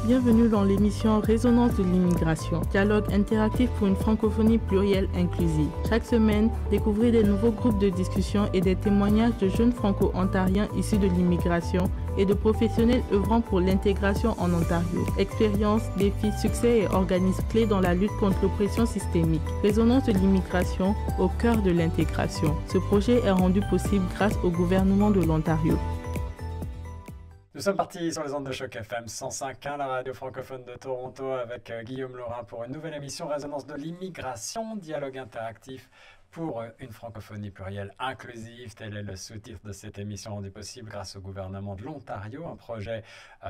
Bienvenue dans l'émission Résonance de l'immigration, dialogue interactif pour une francophonie plurielle inclusive. Chaque semaine, découvrez des nouveaux groupes de discussion et des témoignages de jeunes franco-ontariens issus de l'immigration et de professionnels œuvrant pour l'intégration en Ontario. Expériences, défis, succès et organismes clés dans la lutte contre l'oppression systémique. Résonance de l'immigration au cœur de l'intégration. Ce projet est rendu possible grâce au gouvernement de l'Ontario. Nous sommes partis sur les ondes de Choc FM 105.1, la radio francophone de Toronto, avec Guillaume Laurin pour une nouvelle émission Résonance de l'immigration, dialogue interactif pour une francophonie plurielle inclusive. Tel est le sous-titre de cette émission rendue possible grâce au gouvernement de l'Ontario, un projet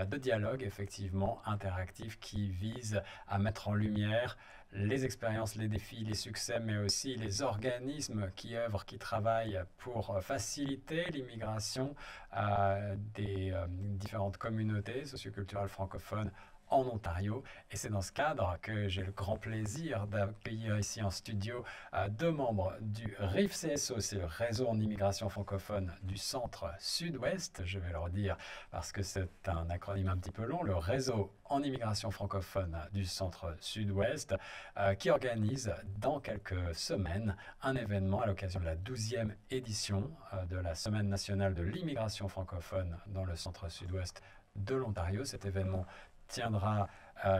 de dialogue effectivement interactif qui vise à mettre en lumière les expériences, les défis, les succès, mais aussi les organismes qui œuvrent, qui travaillent pour faciliter l'immigration des différentes communautés socioculturelles francophones en Ontario. Et c'est dans ce cadre que j'ai le grand plaisir d'accueillir ici en studio deux membres du RIF-CSO, c'est le réseau en immigration francophone du centre sud-ouest, je vais leur dire parce que c'est un acronyme un petit peu long, le réseau en immigration francophone du centre sud-ouest, qui organise dans quelques semaines un événement à l'occasion de la 12e édition de la Semaine nationale de l'immigration francophone dans le centre sud-ouest de l'Ontario. Cet événement tiendra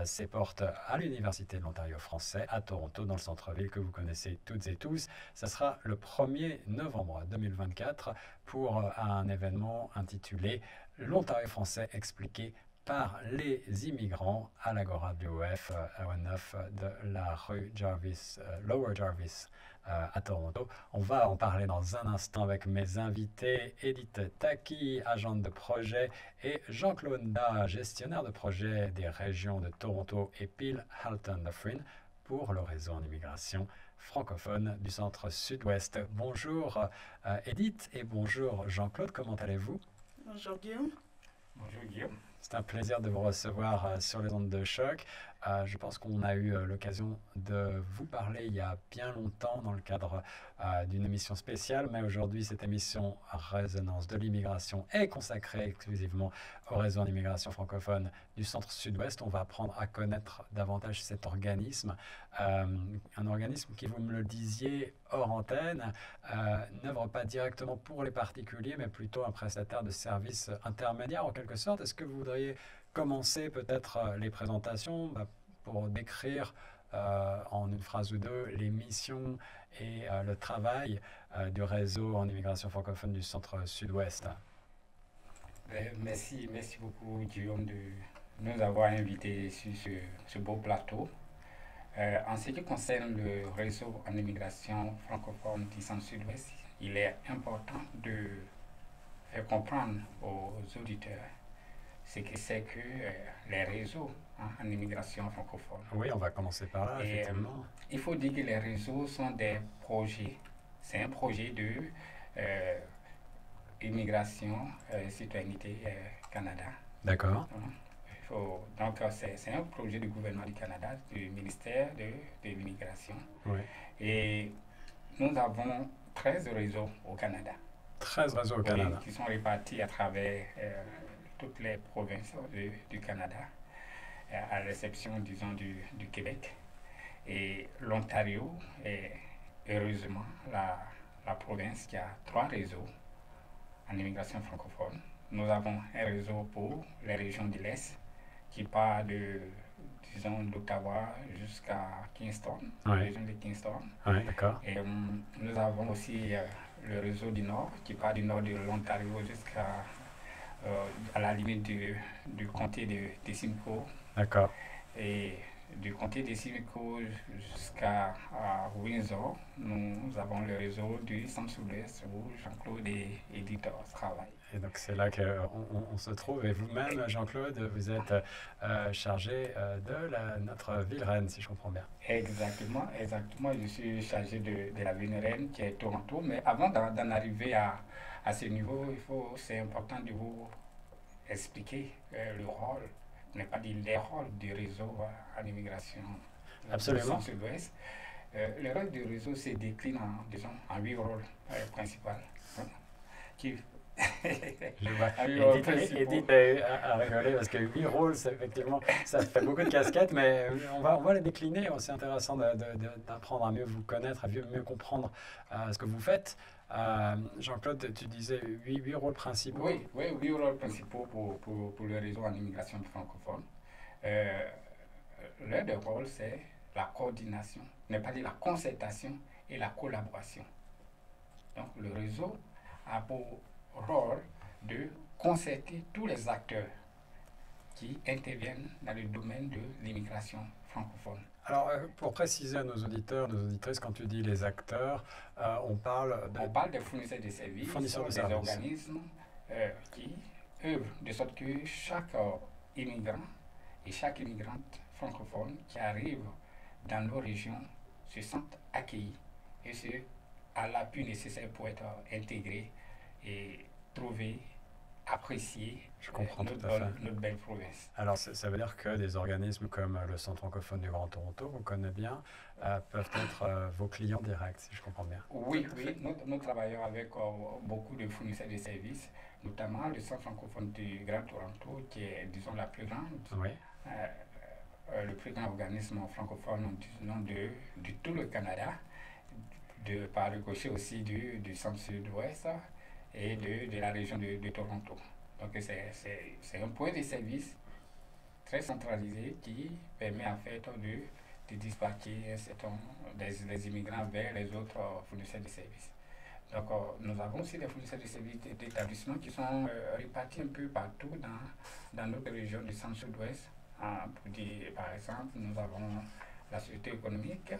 ses portes à l'Université de l'Ontario français à Toronto, dans le centre-ville que vous connaissez toutes et tous. Ça sera le 1er novembre 2024 pour un événement intitulé « L'Ontario français expliqué par les immigrants » à l'Agora du OF à 9 de la rue Jarvis, Lower Jarvis à Toronto. On va en parler dans un instant avec mes invités, Edith Taki, agente de projet, et Jean-Claude Da, gestionnaire de projet des régions de Toronto et Peel Halton Dufferin pour le réseau en immigration francophone du centre sud-ouest. Bonjour Edith et bonjour Jean-Claude, comment allez-vous? Bonjour Guillaume. Bonjour Guillaume. C'est un plaisir de vous recevoir sur les ondes de choc. Je pense qu'on a eu l'occasion de vous parler il y a bien longtemps dans le cadre d'une émission spéciale, mais aujourd'hui cette émission Résonance de l'immigration est consacrée exclusivement au réseau en immigration francophone du centre sud-ouest. On va apprendre à connaître davantage cet organisme, un organisme qui, vous me le disiez hors antenne, n'œuvre pas directement pour les particuliers, mais plutôt un prestataire de services intermédiaires en quelque sorte. Est-ce que vous voudriez commencer peut-être les présentations pour décrire en une phrase ou deux les missions et le travail du réseau en immigration francophone du centre sud-ouest? Merci beaucoup Guillaume de nous avoir invités sur ce beau plateau. En ce qui concerne le réseau en immigration francophone du centre sud-ouest, il est important de faire comprendre aux auditeurs ce que c'est que les réseaux en immigration francophone. Oui, on va commencer par là, effectivement. Il faut dire que les réseaux sont des projets. C'est un projet de immigration, citoyenneté Canada. D'accord. Donc, c'est un projet du gouvernement du Canada, du ministère de l'immigration. Oui. Et nous avons 13 réseaux au Canada. 13 réseaux au Canada. Qui sont répartis à travers toutes les provinces du Canada, à l'exception, disons, du Québec. Et l'Ontario est heureusement la province qui a 3 réseaux en immigration francophone. Nous avons un réseau pour les régions de l'Est qui part disons, d'Ottawa jusqu'à Kingston, la région de Kingston. Oui, d'accord. Et nous avons aussi le réseau du Nord qui part du nord de l'Ontario jusqu'à à la limite du comté de Simcoe. D'accord. Et du comté de Simcoe jusqu'à Windsor, nous avons le réseau du centre sud-ouest où Jean-Claude et Edith travaillent. Et donc c'est là qu'on se trouve. Et vous-même, Jean-Claude, vous êtes chargé de notre ville reine, si je comprends bien. Exactement. Je suis chargé de la ville reine qui est Toronto. Mais avant d'en arriver à ce niveau, c'est important de vous expliquer le rôle, pour ne pas dire les rôles du réseau en immigration. Absolument. Du sud-ouest. Le rôle du réseau se décline en 8 rôles principaux. Qui Je vois. À 8 rôles Edith principaux. a rigolé parce que 8 rôles, effectivement, ça fait beaucoup de casquettes, mais on va les décliner. C'est intéressant d'apprendre à mieux vous connaître, à mieux comprendre ce que vous faites. Jean-Claude, tu disais 8 rôles principaux. Oui, oui, 8 rôles principaux pour le réseau en immigration francophone. Euh, L'un des rôles, c'est la coordination, n'est pas dit la concertation et la collaboration. Donc, le réseau a pour rôle de concerter tous les acteurs qui interviennent dans le domaine de l'immigration francophone. Alors, pour préciser à nos auditeurs, nos auditrices, quand tu dis les acteurs, on parle On parle des fournisseurs de services, fournisseurs de des services. organismes qui œuvrent de sorte que chaque immigrant et chaque immigrante francophone qui arrive dans nos régions se sentent accueillis et ce, à l'appui nécessaire pour être intégrés et trouver, apprécier Je comprends tout à fait. notre belle province. Alors, ça veut dire que des organismes comme le Centre francophone du Grand Toronto, qu'on connaît bien, peuvent être vos clients directs, si je comprends bien. Oui, oui, nous travaillons avec beaucoup de fournisseurs de services, notamment le Centre francophone du Grand Toronto, qui est, disons, la plus grande, Oui, le plus grand organisme francophone, disons, de tout le Canada, par ricochet aussi du centre-sud-ouest et de la région de Toronto. Donc, c'est un point de service très centralisé qui permet en fait de dispatcher des immigrants vers les autres fournisseurs de services. Donc, nous avons aussi des fournisseurs de services d'établissement qui sont répartis un peu partout dans notre région du centre-sud-ouest. Pour dire, par exemple, nous avons la Société économique.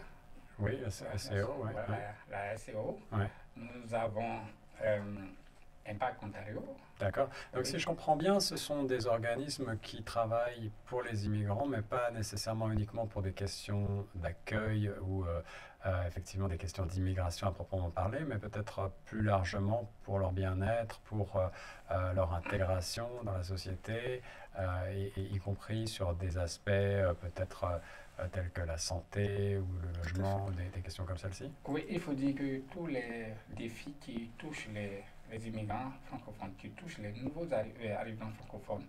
oui, SEO, oui. Voilà, la SEO. Ouais. Nous avons Impact Ontario. D'accord. Donc, Oui. si je comprends bien, ce sont des organismes qui travaillent pour les immigrants, mais pas nécessairement uniquement pour des questions d'accueil ou effectivement des questions d'immigration à proprement parler, mais peut-être plus largement pour leur bien-être, pour leur intégration dans la société, et y compris sur des aspects peut-être tels que la santé ou le logement, des questions comme celle-ci. Oui, il faut dire que tous les défis qui touchent les immigrants francophones, qui touchent les nouveaux arrivants francophones,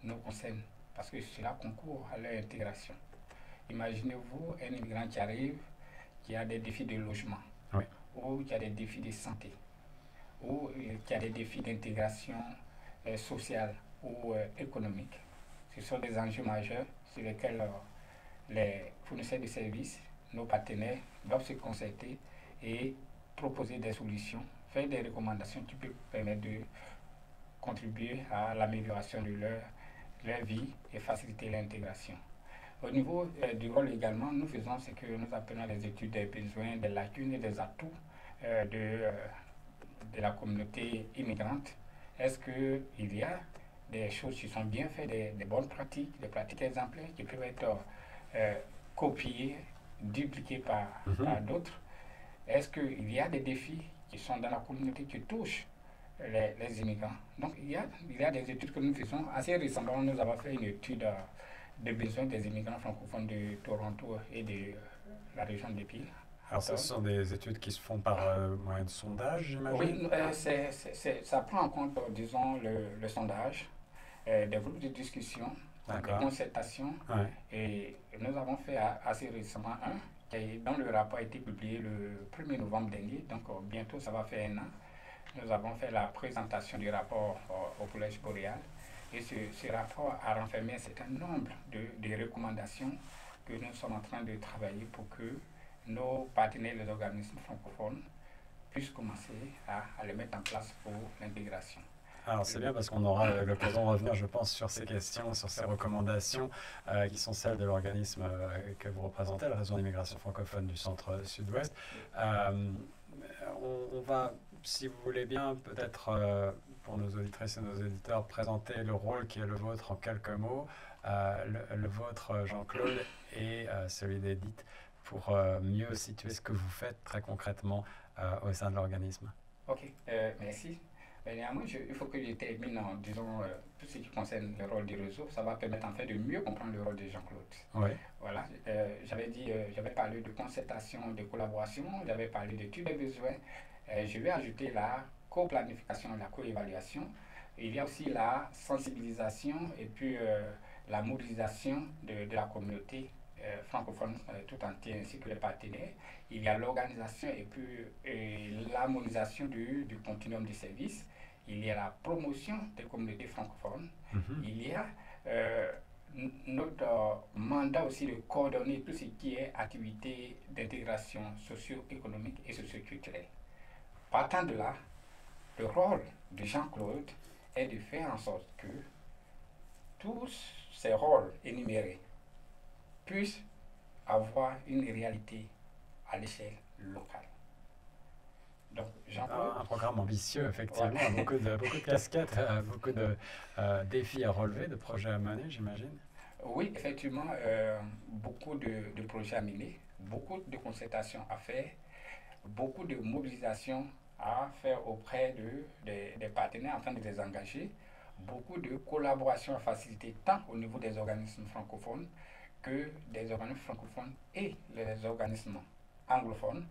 nous concernent parce que cela concourt à leur intégration. Imaginez-vous un immigrant qui arrive, qui a des défis de logement, Oui. ou qui a des défis de santé, ou qui a des défis d'intégration sociale ou économique. Ce sont des enjeux majeurs sur lesquels les fournisseurs de services, nos partenaires, doivent se concerter et proposer des solutions, faire des recommandations qui peuvent permettre de contribuer à l'amélioration de leur vie et faciliter l'intégration. Au niveau du rôle également, nous faisons ce que nous appelons les études des besoins, des lacunes et des atouts de la communauté immigrante. Est-ce qu'il y a des choses qui sont bien faites, des bonnes pratiques, des pratiques exemplaires qui peuvent être copiées, dupliquées par d'autres? Est-ce qu'il y a des défis qui sont dans la communauté qui touchent les immigrants? Donc il y a des études que nous faisons. Assez récemment, nous avons fait une étude des besoins des immigrants francophones de Toronto et de la région des Peel. Alors, ce sont des études qui se font par moyen de sondage, j'imagine? Oui, ça prend en compte, disons, le sondage, des groupes de discussion, des concertations. Ouais. Et nous avons fait assez récemment dont le rapport a été publié le 1er novembre dernier, donc bientôt ça va faire 1 an. Nous avons fait la présentation du rapport au Collège Boréal. Et ce rapport a renfermé un certain nombre de recommandations que nous sommes en train de travailler pour que nos partenaires, les organismes francophones, puissent commencer à les mettre en place pour l'intégration. Alors c'est bien parce qu'on aura l'occasion de revenir, je pense, sur ces questions, sur ces recommandations qui sont celles de l'organisme que vous représentez, le réseau d'immigration francophone du centre-sud-ouest. On va, si vous voulez bien, peut-être pour nos auditrices et nos auditeurs, présenter le rôle qui est le vôtre en quelques mots, le vôtre Jean-Claude et celui d'Edith, pour mieux situer ce que vous faites très concrètement au sein de l'organisme. Ok, merci. Mais néanmoins, il faut que je termine en disant tout ce qui concerne le rôle du réseau. Ça va permettre en fait de mieux comprendre le rôle de Jean-Claude. Oui. Voilà, j'avais parlé de concertation, de collaboration, j'avais parlé d'études de besoins. Je vais ajouter la co-planification et la co-évaluation. Il y a aussi la sensibilisation et puis la mobilisation de la communauté francophone tout entière ainsi que les partenaires. Il y a l'organisation et puis l'harmonisation du continuum de services. Il y a la promotion des communautés francophones. Il y a notre mandat aussi de coordonner tout ce qui est activité d'intégration socio-économique et socio-culturelle. Partant de là, le rôle de Jean-Claude est de faire en sorte que tous ces rôles énumérés puissent avoir une réalité à l'échelle locale. Donc, un programme ambitieux, effectivement, ouais. beaucoup de casquettes, beaucoup de défis à relever, de projets à mener, j'imagine. Oui, effectivement, beaucoup de projets à mener, beaucoup de concertations à faire, beaucoup de mobilisation à faire auprès des partenaires afin de les engager, beaucoup de collaboration à faciliter tant au niveau des organismes francophones que des organismes francophones et les organismes anglophones,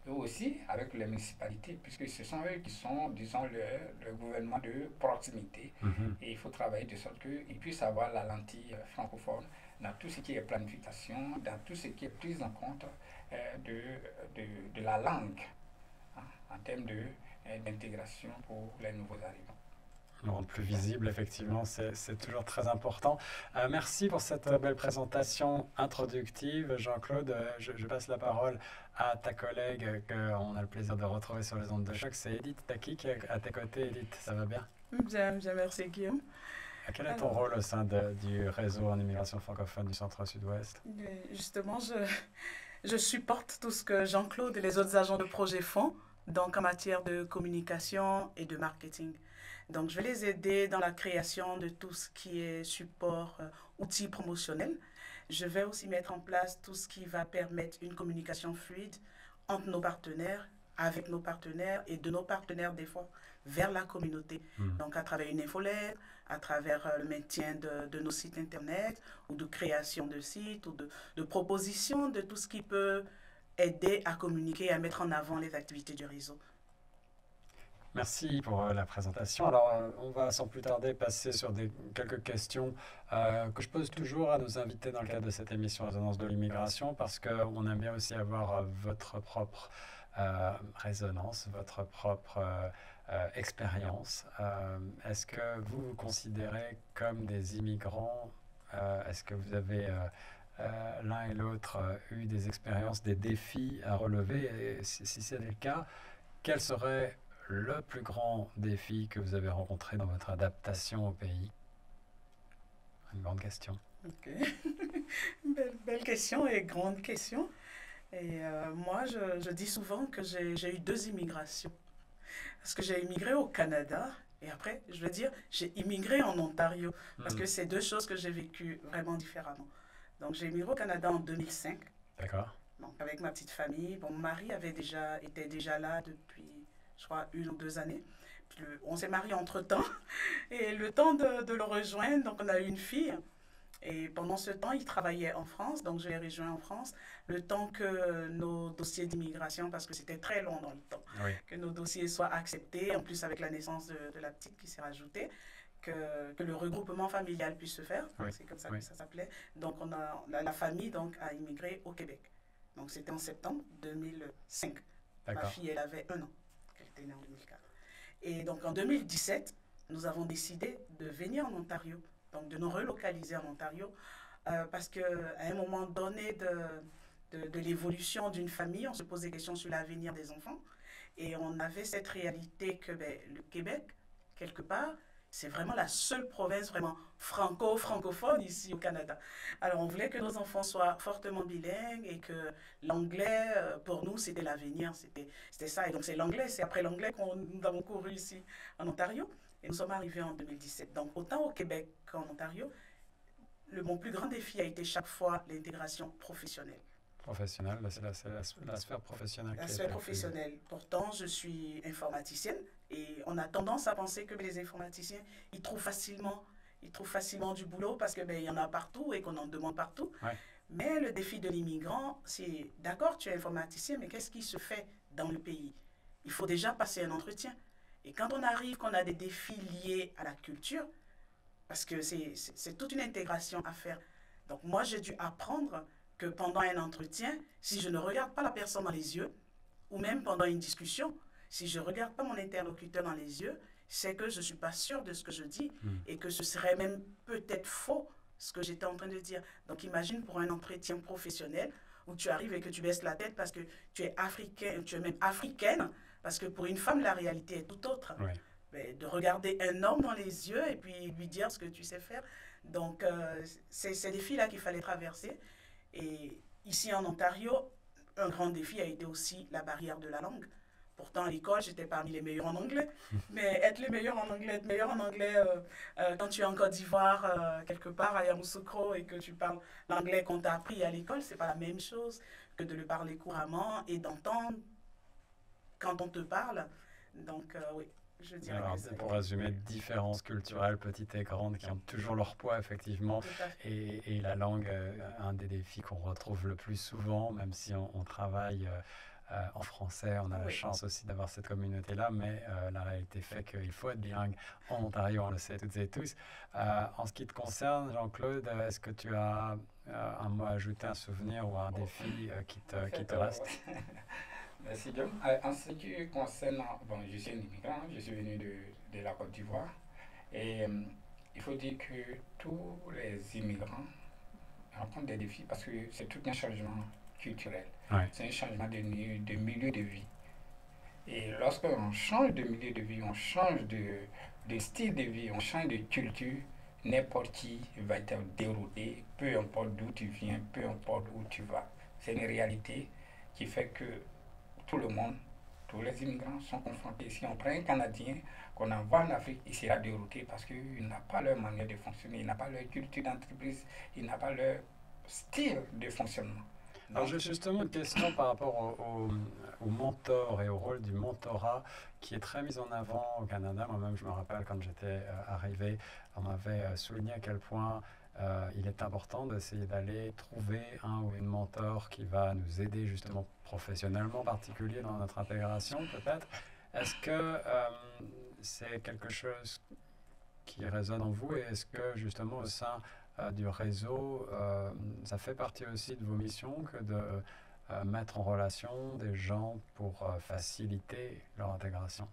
et aussi avec les municipalités, puisque ce sont eux qui sont, disons, le gouvernement de proximité. Et il faut travailler de sorte qu'ils puissent avoir la lentille francophone dans tout ce qui est planification, dans tout ce qui est prise en compte de la langue, hein, en termes d'intégration pour les nouveaux arrivants. Le rendre plus visible, effectivement, c'est toujours très important. Merci pour cette belle présentation introductive. Jean-Claude, je passe la parole à ta collègue qu'on a le plaisir de retrouver sur les ondes de choc. C'est Edith Taki qui est à tes côtés. Edith, ça va bien? Bien, merci Guillaume. Quel est ton rôle au sein du réseau en immigration francophone du Centre-Sud-Ouest? Justement, je supporte tout ce que Jean-Claude et les autres agents de projet font, donc en matière de communication et de marketing. Donc, je vais les aider dans la création de tout ce qui est support, outils promotionnels. Je vais aussi mettre en place tout ce qui va permettre une communication fluide entre nos partenaires, avec nos partenaires et de nos partenaires des fois vers la communauté. Donc, à travers une infolette, à travers le maintien de nos sites Internet ou de création de sites ou de proposition de tout ce qui peut aider à communiquer et à mettre en avant les activités du réseau. Merci pour la présentation. Alors, on va sans plus tarder passer sur quelques questions que je pose toujours à nos invités dans le cadre de cette émission Résonance de l'immigration, parce qu'on aime bien aussi avoir votre propre résonance, votre propre expérience. Est-ce que vous vous considérez comme des immigrants? Est-ce que vous avez l'un et l'autre eu des expériences, des défis à relever? Et si c'est le cas, quel serait le plus grand défi que vous avez rencontré dans votre adaptation au pays? Une grande question. Ok. belle question et grande question. Et moi, je dis souvent que j'ai eu 2 immigrations. Parce que j'ai immigré au Canada et après, je veux dire, j'ai immigré en Ontario. Parce que c'est 2 choses que j'ai vécues vraiment différemment. Donc, j'ai immigré au Canada en 2005. D'accord. Donc, avec ma petite famille. Bon, mon mari était déjà là depuis, je crois, 1 ou 2 années. Puis on s'est mariés entre-temps. Et le temps de le rejoindre, donc on a eu une fille. Et pendant ce temps, il travaillait en France. Donc je l'ai rejoint en France. Le temps que nos dossiers d'immigration, parce que c'était très long dans le temps, oui, que nos dossiers soient acceptés. En plus, avec la naissance de la petite qui s'est rajoutée, que le regroupement familial puisse se faire. Oui. C'est comme ça que ça s'appelait. Donc la famille a immigré au Québec. Donc c'était en septembre 2005. Ma fille, elle avait 1 an. Elle était née en 2004. Et donc en 2017, nous avons décidé de venir en Ontario, donc de nous relocaliser en Ontario, parce qu'à un moment donné de l'évolution d'une famille, on se pose des questions sur l'avenir des enfants. Et on avait cette réalité que le Québec, quelque part, c'est vraiment la seule province vraiment francophone ici au Canada. Alors, on voulait que nos enfants soient fortement bilingues et que l'anglais, pour nous, c'était l'avenir. C'était ça. Et donc, c'est l'anglais. C'est après l'anglais nous avons couru ici en Ontario. Et nous sommes arrivés en 2017. Donc, autant au Québec qu'en Ontario, mon plus grand défi a été chaque fois l'intégration professionnelle. Professionnelle, c'est la sphère professionnelle. La sphère professionnelle. Pourtant, je suis informaticienne et on a tendance à penser que les informaticiens, ils trouvent facilement du boulot parce qu'il y en a partout et qu'on en demande partout. Ouais. Mais le défi de l'immigrant, c'est d'accord, tu es informaticien, mais qu'est-ce qui se fait dans le pays? Il faut déjà passer un entretien. Et quand on arrive, qu'on a des défis liés à la culture, parce que c'est toute une intégration à faire. Donc moi, j'ai dû apprendre que pendant un entretien, si je ne regarde pas la personne dans les yeux, ou même pendant une discussion, si je ne regarde pas mon interlocuteur dans les yeux, c'est que je ne suis pas sûre de ce que je dis et que ce serait même peut-être faux ce que j'étais en train de dire. Donc imagine pour un entretien professionnel où tu arrives et que tu baisses la tête parce que tu es africain, tu es même africaine, parce que pour une femme, la réalité est tout autre. Oui. Mais de regarder un homme dans les yeux et puis lui dire ce que tu sais faire. Donc c'est ces défis-là qu'il fallait traverser. Et ici en Ontario, un grand défi a été aussi la barrière de la langue. Pourtant, à l'école, j'étais parmi les meilleurs en anglais. Mais être le meilleur en anglais, être meilleur en anglais quand tu es en Côte d'Ivoire, quelque part à Yamoussoukro, et que tu parles l'anglais qu'on t'a appris à l'école, c'est pas la même chose que de le parler couramment et d'entendre quand on te parle. Donc, oui, je dirais Alors, que c'est pour résumer, différences culturelles petites et grandes qui ont toujours leur poids, effectivement. tout à fait. Et la langue, un des défis qu'on retrouve le plus souvent, même si on travaille en français, on a la Oui. chance aussi d'avoir cette communauté-là, mais la réalité fait qu'il faut être bilingue en Ontario, on le sait toutes et tous. En ce qui te concerne, Jean-Claude, est-ce que tu as un mot à ajouter, un souvenir ou un défi qui te reste? Merci, Guillaume. En ce qui concerne, bon, je suis un immigrant, je suis venu de la Côte d'Ivoire et il faut dire que tous les immigrants rencontrent des défis parce que c'est tout un changement culturel, Ouais. c'est un changement de milieu de vie. Et lorsqu'on change de milieu de vie, on change de style de vie, on change de culture, n'importe qui va être dérouté, peu importe d'où tu viens, peu importe où tu vas. C'est une réalité qui fait que tout le monde, tous les immigrants sont confrontés. Si on prend un Canadien qu'on envoie en Afrique, il sera dérouté parce qu'il n'a pas leur manière de fonctionner, il n'a pas leur culture d'entreprise, il n'a pas leur style de fonctionnement. Alors j'ai justement une question par rapport au mentor et au rôle du mentorat qui est très mis en avant au Canada. Moi-même, je me rappelle quand j'étais arrivé, on m'avait souligné à quel point il est important d'essayer d'aller trouver un ou une mentor qui va nous aider justement professionnellement, en particulier dans notre intégration peut-être. Est-ce que c'est quelque chose qui résonne en vous et est-ce que justement au sein du réseau, ça fait partie aussi de vos missions que de mettre en relation des gens pour faciliter leur intégration?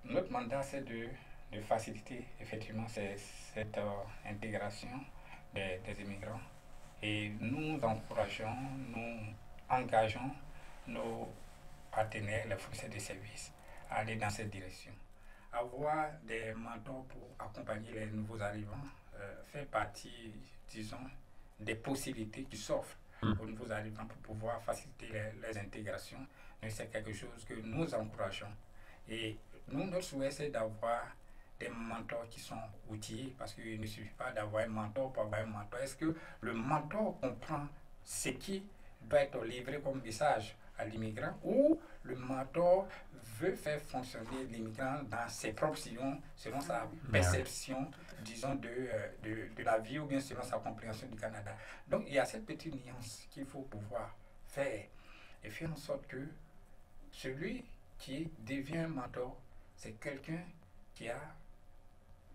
Notre mandat, c'est de faciliter effectivement cette intégration des immigrants. Et nous encourageons, nous engageons nos partenaires, les fournisseurs de services, à aller dans cette direction. Avoir des mentors pour accompagner les nouveaux arrivants fait partie, disons, des possibilités qui s'offrent aux nouveaux arrivants pour pouvoir faciliter les intégrations. Mais c'est quelque chose que nous encourageons. Et nous, notre souhait, c'est d'avoir des mentors qui sont outillés, parce qu'il ne suffit pas d'avoir un mentor pour avoir un mentor. Est-ce que le mentor comprend ce qui doit être livré comme message à l'immigrant ou le mentor veut faire fonctionner l'immigrant dans ses propres sillons, selon sa perception, disons, de la vie ou bien selon sa compréhension du Canada. Donc, il y a cette petite nuance qu'il faut pouvoir faire et faire en sorte que celui qui devient un mentor, c'est quelqu'un qui a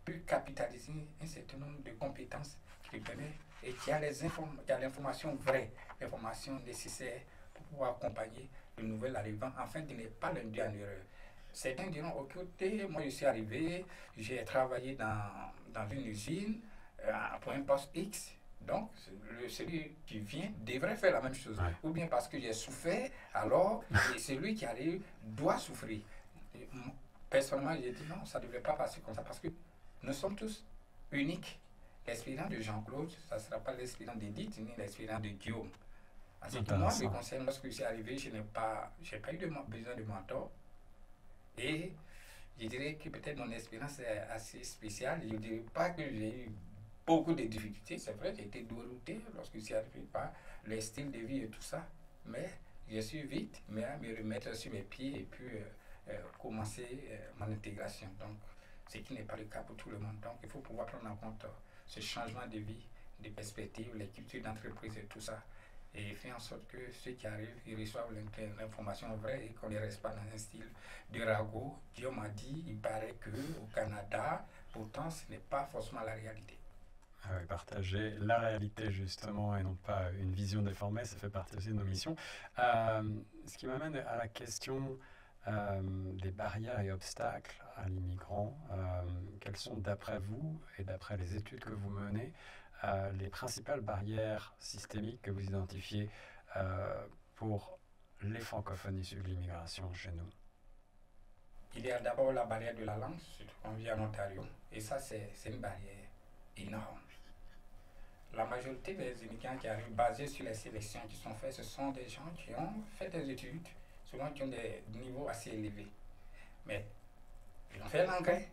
pu capitaliser un certain nombre de compétences qu'il connaît et qui a l'information vraie, l'information nécessaire pour pouvoir accompagner le nouvel arrivant afin de ne pas l'induire en erreur. Certains diront, ok, moi je suis arrivé, j'ai travaillé dans une usine pour un poste X, donc celui qui vient devrait faire la même chose. Ouais. Ou bien parce que j'ai souffert, alors celui qui arrive doit souffrir. Et personnellement, j'ai dit non, ça ne devrait pas passer comme ça parce que nous sommes tous uniques. L'expérience de Jean-Claude, ça ne sera pas l'expérience d'Edith ni l'expérience de Guillaume. En ce qui moi me concerne, lorsque je suis arrivé, je n'ai pas eu besoin de mentor. Et je dirais que peut-être mon expérience est assez spéciale. Je ne dirais pas que j'ai eu beaucoup de difficultés. C'est vrai, j'ai été dérouté lorsque je suis arrivé par le style de vie et tout ça. Mais je suis vite à me remettre sur mes pieds et puis commencer mon intégration. Donc, ce qui n'est pas le cas pour tout le monde. Donc, il faut pouvoir prendre en compte ce changement de vie, de perspective, les cultures d'entreprise et tout ça. et faire en sorte que ceux qui arrivent, ils reçoivent l'information vraie et qu'on ne reste pas dans un style de ragot. Dieu m'a dit, il paraît qu'au Canada, pourtant ce n'est pas forcément la réalité. Ah oui, partager la réalité justement et non pas une vision déformée, ça fait partie aussi de nos missions. Ce qui m'amène à la question des barrières et obstacles à l'immigrant. Quelles sont d'après vous et d'après les études que vous menez les principales barrières systémiques que vous identifiez pour les francophones issus de l'immigration chez nous? Il y a d'abord la barrière de la langue, surtout quand on vit en Ontario, et ça c'est une barrière énorme. La majorité des immigrants qui arrivent basés sur les sélections qui sont faites, ce sont des gens qui ont fait des études, souvent qui ont des niveaux assez élevés. Mais ils ont fait l'anglais,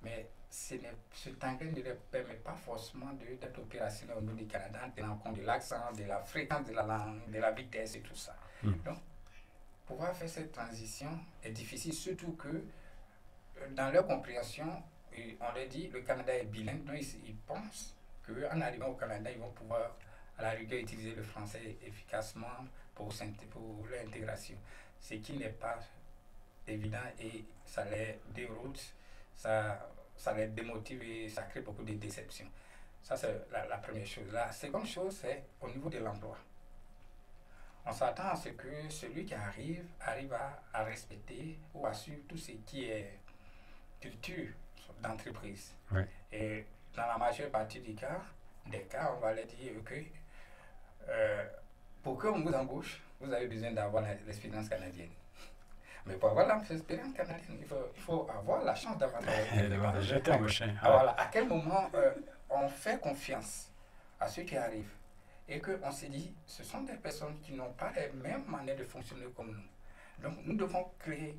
mais cet anglais ne leur permet pas forcément d'être opérationnel au niveau du Canada en tenant compte de l'accent, de la fréquence de la langue, de la vitesse et tout ça. Donc, pouvoir faire cette transition est difficile, surtout que dans leur compréhension, on leur dit le Canada est bilingue, donc ils pensent qu'en arrivant au Canada, ils vont pouvoir à la rigueur utiliser le français efficacement pour l'intégration. Ce qui n'est pas évident et ça les déroute, ça les démotive et ça crée beaucoup de déceptions. Ça, c'est la première chose. La seconde chose, c'est au niveau de l'emploi. On s'attend à ce que celui qui arrive à respecter ou à suivre tout ce qui est culture d'entreprise. Oui. Et dans la majeure partie des cas, on va leur dire que pour qu'on vous embauche, vous avez besoin d'avoir l'expérience canadienne. Mais pour avoir l'expérience canadienne, il faut avoir la chance d'avoir déjà été embauché. Voilà, à quel moment on fait confiance à ceux qui arrivent et qu'on se dit, ce sont des personnes qui n'ont pas les mêmes manières de fonctionner comme nous. Donc nous devons créer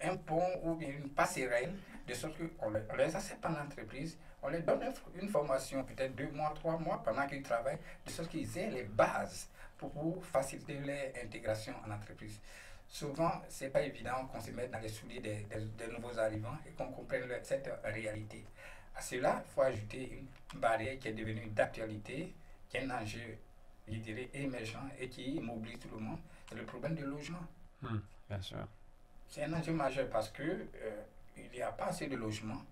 un pont ou bien une passerelle, de sorte qu'on les accepte en entreprise, on leur donne une formation, peut-être 2 mois, 3 mois, pendant qu'ils travaillent, de sorte qu'ils aient les bases pour faciliter leur intégration en entreprise. Souvent, ce n'est pas évident qu'on se mette dans les souliers des nouveaux arrivants et qu'on comprenne cette réalité. À cela, il faut ajouter une barrière qui est devenue d'actualité, qui est un enjeu, je dirais, émergent et qui mobilise tout le monde. C'est le problème du logement. Bien sûr. C'est un enjeu majeur parce que il n'y a pas assez de logements.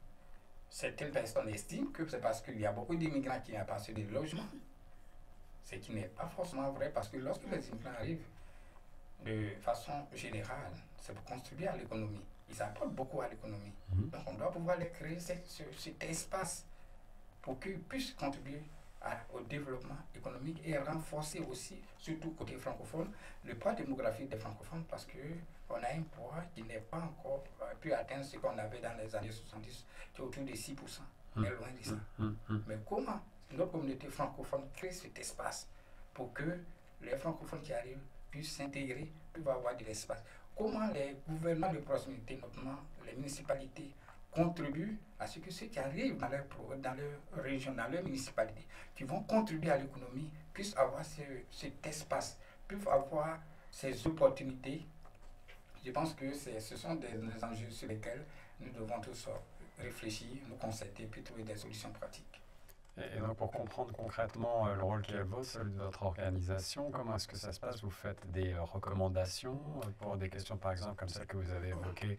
Certaines personnes estiment que c'est parce qu'il y a beaucoup d'immigrants qu'il n'y a pas assez de logements. Ce qui n'est pas forcément vrai parce que lorsque les immigrants arrivent, de façon générale, c'est pour contribuer à l'économie. Ils apportent beaucoup à l'économie. Donc on doit pouvoir les créer cet espace pour qu'ils puissent contribuer au développement économique et renforcer aussi, surtout côté francophone, le poids démographique des francophones parce qu'on a un poids qui n'est pas encore pu atteindre ce qu'on avait dans les années 70, qui est autour de 6%. On est loin de ça. Mais comment notre communauté francophone crée cet espace pour que les francophones qui arrivent puissent s'intégrer, puissent avoir de l'espace? Comment les gouvernements de proximité, notamment les municipalités, contribuent à ce que ceux qui arrivent dans leur région, dans leur municipalité, qui vont contribuer à l'économie, puissent avoir cet espace, puissent avoir ces opportunités. Je pense que ce sont des enjeux sur lesquels nous devons tous réfléchir, nous concerter, puis trouver des solutions pratiques. Et donc pour comprendre concrètement le rôle qui est le vôtre, celui de votre organisation, comment est-ce que ça se passe? Vous faites des recommandations pour des questions par exemple comme celle que vous avez évoquée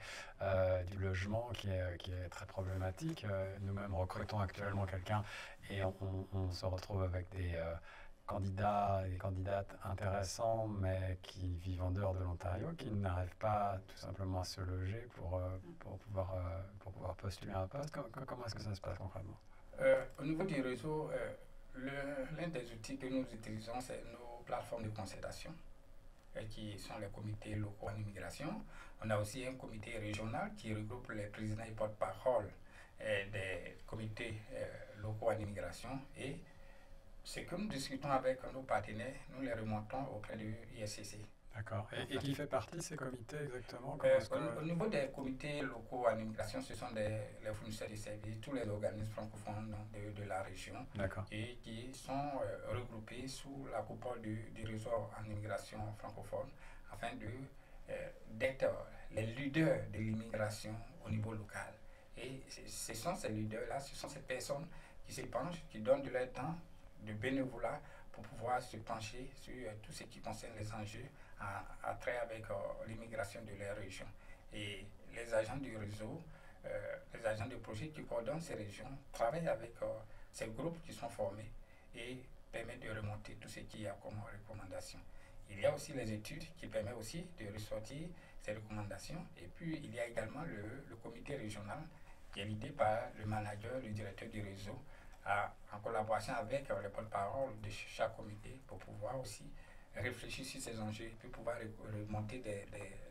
du logement qui est très problématique. Nous-mêmes recrutons actuellement quelqu'un et on se retrouve avec des candidats et candidates intéressants mais qui vivent en dehors de l'Ontario, qui n'arrivent pas tout simplement à se loger pour pouvoir postuler un poste. Comment est-ce que ça se passe concrètement? Au niveau du réseau, l'un des outils que nous utilisons, c'est nos plateformes de concertation, qui sont les comités locaux en immigration. On a aussi un comité régional qui regroupe les présidents et porte-parole des comités locaux en immigration. Et ce que nous discutons avec nos partenaires, nous les remontons auprès du ISCC. D'accord. Et qui fait partie de ces comités exactement? Au niveau des comités locaux en immigration, ce sont les fournisseurs de services, tous les organismes francophones de la région et qui sont regroupés sous la coupole du réseau en immigration francophone afin d'être les leaders de l'immigration au niveau local. Et ce sont ces leaders-là, ce sont ces personnes qui se penchent, qui donnent de leur temps, de bénévolat pour pouvoir se pencher sur tout ce qui concerne les enjeux à trait avec l'immigration de la région. Et les agents du réseau, les agents de projet qui coordonnent ces régions travaillent avec ces groupes qui sont formés et permettent de remonter tout ce qu'il y a comme recommandations. Il y a aussi les études qui permettent aussi de ressortir ces recommandations. Et puis, il y a également le comité régional qui est l'idée par le manager, le directeur du réseau, en collaboration avec les porte-parole de chaque comité pour pouvoir aussi réfléchir sur ces enjeux et puis pouvoir remonter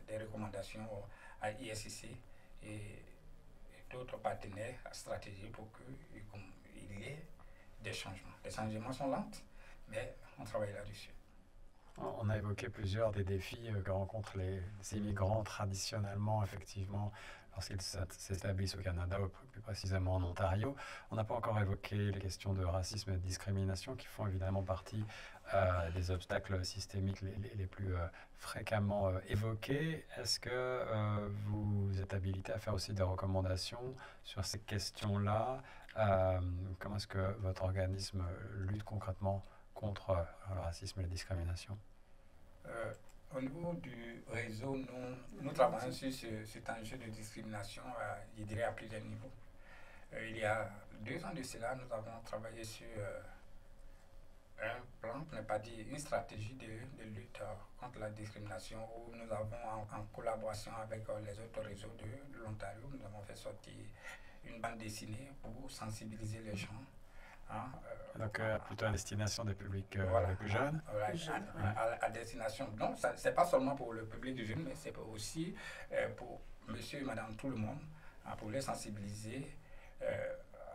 des recommandations à ISCC et d'autres partenaires stratégiques pour qu'il y ait des changements. Les changements sont lents, mais on travaille là-dessus. On a évoqué plusieurs des défis que rencontrent les immigrants traditionnellement, effectivement, lorsqu'ils s'établissent au Canada, ou plus précisément en Ontario. On n'a pas encore évoqué les questions de racisme et de discrimination qui font évidemment partie des obstacles systémiques les plus fréquemment évoqués. Est-ce que vous êtes habilité à faire aussi des recommandations sur ces questions-là? Comment est-ce que votre organisme lutte concrètement contre le racisme et la discrimination? Au niveau du réseau, nous travaillons sur cet enjeu de discrimination, je dirais, à plusieurs niveaux. Il y a 2 ans de cela, nous avons travaillé sur un plan, pour ne pas dire une stratégie de lutte contre la discrimination, où nous avons, en collaboration avec les autres réseaux de l'Ontario, nous avons fait sortir une bande dessinée pour sensibiliser les gens. Donc plutôt à destination des publics les plus jeunes. À destination. Donc, ce n'est pas seulement pour le public du jeune, mais c'est aussi pour monsieur et madame tout le monde, pour les sensibiliser,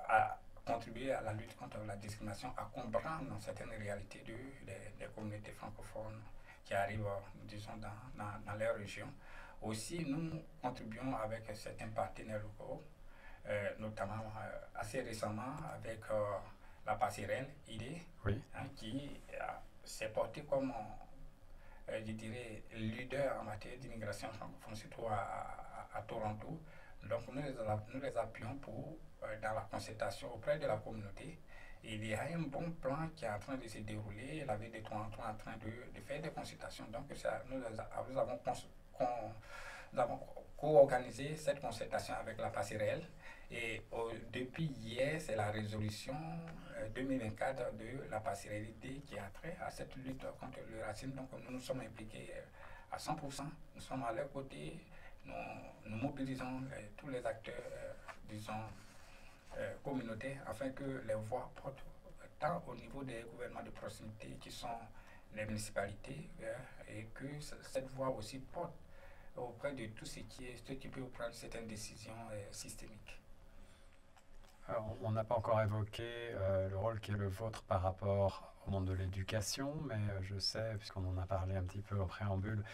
à contribuer à la lutte contre la discrimination, à comprendre certaines réalités des communautés francophones qui arrivent, disons, dans leur région. Aussi, nous contribuons avec certains partenaires locaux, notamment assez récemment avec la passerelle IDE, oui. Qui s'est portée comme, je dirais, leader en matière d'immigration francophone, surtout à Toronto. Donc nous les appuyons pour, dans la concertation auprès de la communauté. Il y a un bon plan qui est en train de se dérouler. La ville de Toronto est en train de faire des consultations. Donc nous avons co-organisé cette concertation avec la passerelle. Et depuis hier, c'est la résolution 2024 de la passerelle qui a trait à cette lutte contre le racisme. Donc nous sommes impliqués à 100%. Nous sommes à leur côté. Nous mobilisons tous les acteurs, disons, communautaires, afin que les voix portent tant au niveau des gouvernements de proximité qui sont les municipalités, et que cette voix aussi porte auprès de tout ce qui peut prendre certaines décisions systémiques. Alors, on n'a pas encore évoqué le rôle qui est le vôtre par rapport au monde de l'éducation, mais je sais, puisqu'on en a parlé un petit peu en préambule,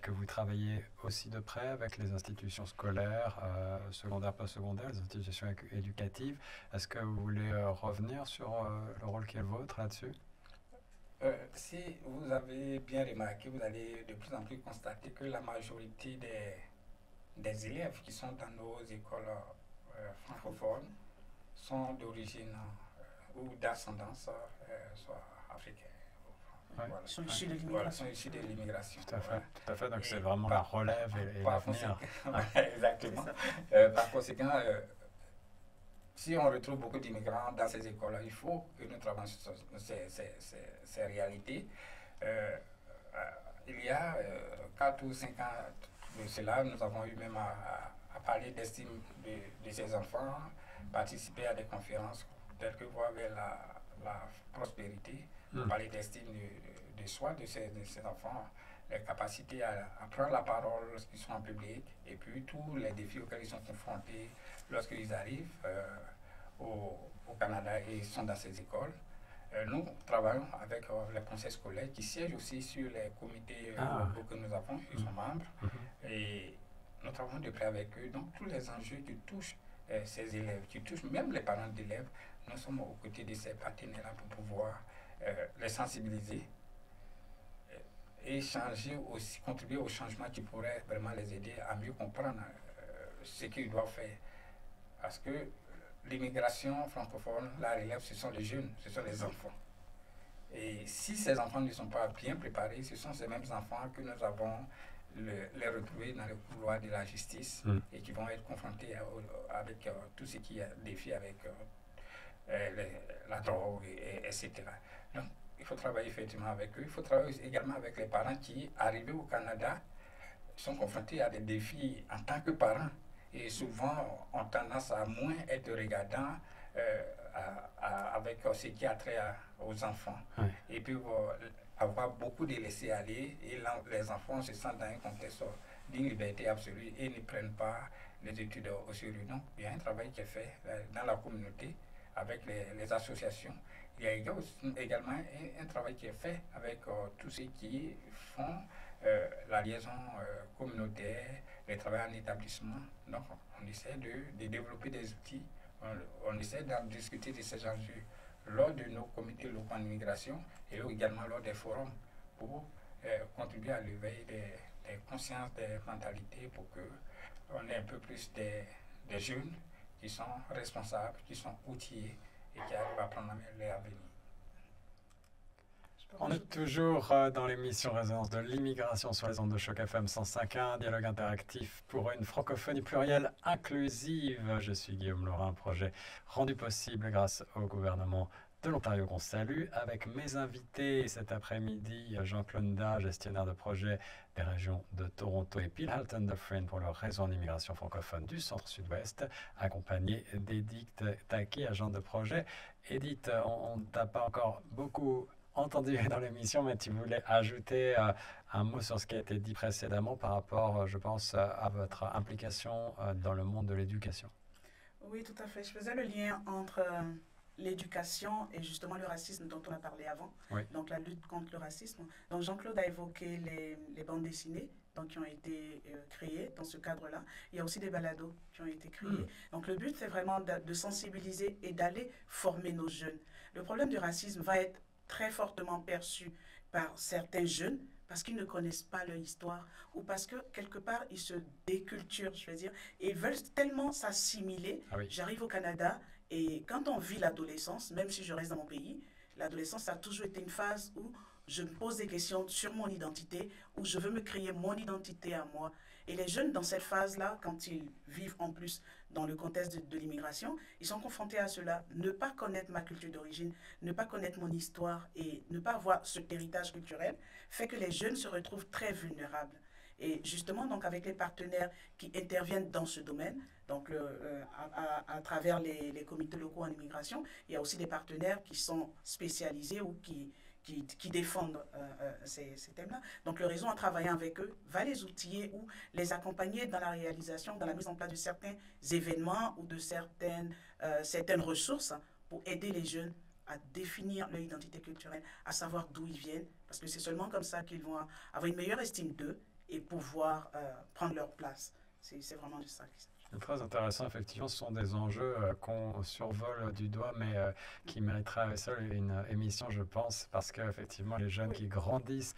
que vous travaillez aussi de près avec les institutions scolaires, secondaires, postsecondaires, les institutions éducatives. Est-ce que vous voulez revenir sur le rôle qui est le vôtre là-dessus? Si vous avez bien remarqué, vous allez de plus en plus constater que la majorité des élèves qui sont dans nos écoles francophones sont d'origine ou d'ascendance soit africaine. Ouais. Voilà. Sont issus de l'immigration. Sont issus de l'immigration. Tout à fait. Donc c'est vraiment la relève et l'avenir. Exactement. Par conséquent, si on retrouve beaucoup d'immigrants dans ces écoles-là, il faut que nous travaillions sur ces réalités. Il y a 4 ou 5 ans de cela, nous avons eu même à parler d'estime de ces enfants, participer à des conférences telles que voir vers la prospérité, parler d'estime de soi de ces enfants, les capacités à prendre la parole lorsqu'ils sont en public, et puis tous les défis auxquels ils sont confrontés lorsqu'ils arrivent au Canada et sont dans ces écoles. Nous travaillons avec les conseils scolaires qui siègent aussi sur les comités que nous avons, ils sont membres, et nous travaillons de près avec eux. Donc tous les enjeux qui touchent ces élèves, qui touchent même les parents d'élèves, nous sommes aux côtés de ces partenaires-là pour pouvoir les sensibiliser et changer aussi, contribuer au changement qui pourrait vraiment les aider à mieux comprendre ce qu'ils doivent faire. Parce que l'immigration francophone, la relève, ce sont les jeunes, ce sont les enfants. Et si ces enfants ne sont pas bien préparés, ce sont ces mêmes enfants que nous avons les retrouver dans le couloir de la justice et qui vont être confrontés avec tout ce qui est défi avec la drogue, etc. Donc, il faut travailler effectivement avec eux. Il faut travailler également avec les parents qui, arrivés au Canada, sont confrontés à des défis en tant que parents et souvent ont tendance à moins être regardants avec ce qui a trait aux enfants. Ouais. Et puis, avoir beaucoup de laisser-aller et les enfants se sentent dans un contexte d'une liberté absolue et ne prennent pas les études au sérieux. Donc, il y a un travail qui est fait dans la communauté avec les associations. Il y a également un travail qui est fait avec tous ceux qui font la liaison communautaire, le travail en établissement. Donc, on essaie de développer des outils, on essaie d'en discuter de ces enjeux lors de nos comités locaux en immigration et également lors des forums pour contribuer à l'éveil des consciences, des mentalités pour qu'on ait un peu plus des jeunes qui sont responsables, qui sont outillés et qui arrivent à prendre leur avenir. On est toujours dans l'émission Résonance de l'immigration sur les ondes de Choc FM 105.1, dialogue interactif pour une francophonie plurielle inclusive. Je suis Guillaume Laurin, projet rendu possible grâce au gouvernement de l'Ontario qu'on salue. Avec mes invités cet après-midi, Jean-Claude Da, gestionnaire de projet des régions de Toronto, et Phil Halton-Dufresne pour le réseau en immigration francophone du Centre-Sud-Ouest, accompagné d'Edith Taki, agent de projet. Edith, on ne t'a pas encore beaucoup entendu dans l'émission, mais tu voulais ajouter un mot sur ce qui a été dit précédemment par rapport, je pense, à votre implication dans le monde de l'éducation. Oui, tout à fait. Je faisais le lien entre l'éducation et justement le racisme dont on a parlé avant, oui. Donc la lutte contre le racisme. Donc Jean-Claude a évoqué les bandes dessinées donc, qui ont été créées dans ce cadre-là. Il y a aussi des balados qui ont été créés. Donc le but, c'est vraiment de sensibiliser et d'aller former nos jeunes. Le problème du racisme va être très fortement perçu par certains jeunes parce qu'ils ne connaissent pas leur histoire ou parce que quelque part ils se déculturent, je veux dire, et ils veulent tellement s'assimiler. Ah oui. J'arrive au Canada et quand on vit l'adolescence, même si je reste dans mon pays, l'adolescence a toujours été une phase où je me pose des questions sur mon identité, où je veux me créer mon identité à moi. Et les jeunes dans cette phase-là, quand ils vivent en plus dans le contexte de l'immigration, ils sont confrontés à cela. Ne pas connaître ma culture d'origine, ne pas connaître mon histoire et ne pas avoir cet héritage culturel fait que les jeunes se retrouvent très vulnérables. Et justement, donc, avec les partenaires qui interviennent dans ce domaine, donc à travers les comités locaux en immigration, il y a aussi des partenaires qui sont spécialisés ou qui défendent ces thèmes-là. Donc, le réseau, en travaillant avec eux, va les outiller ou les accompagner dans la réalisation, dans la mise en place de certains événements ou de certaines ressources pour aider les jeunes à définir leur identité culturelle, à savoir d'où ils viennent, parce que c'est seulement comme ça qu'ils vont avoir une meilleure estime d'eux et pouvoir prendre leur place. C'est vraiment de ça qu'il s'agit. C'est très intéressant, effectivement, ce sont des enjeux qu'on survole du doigt, mais qui mériteraient à eux seuls une émission, je pense, parce qu'effectivement, les jeunes qui grandissent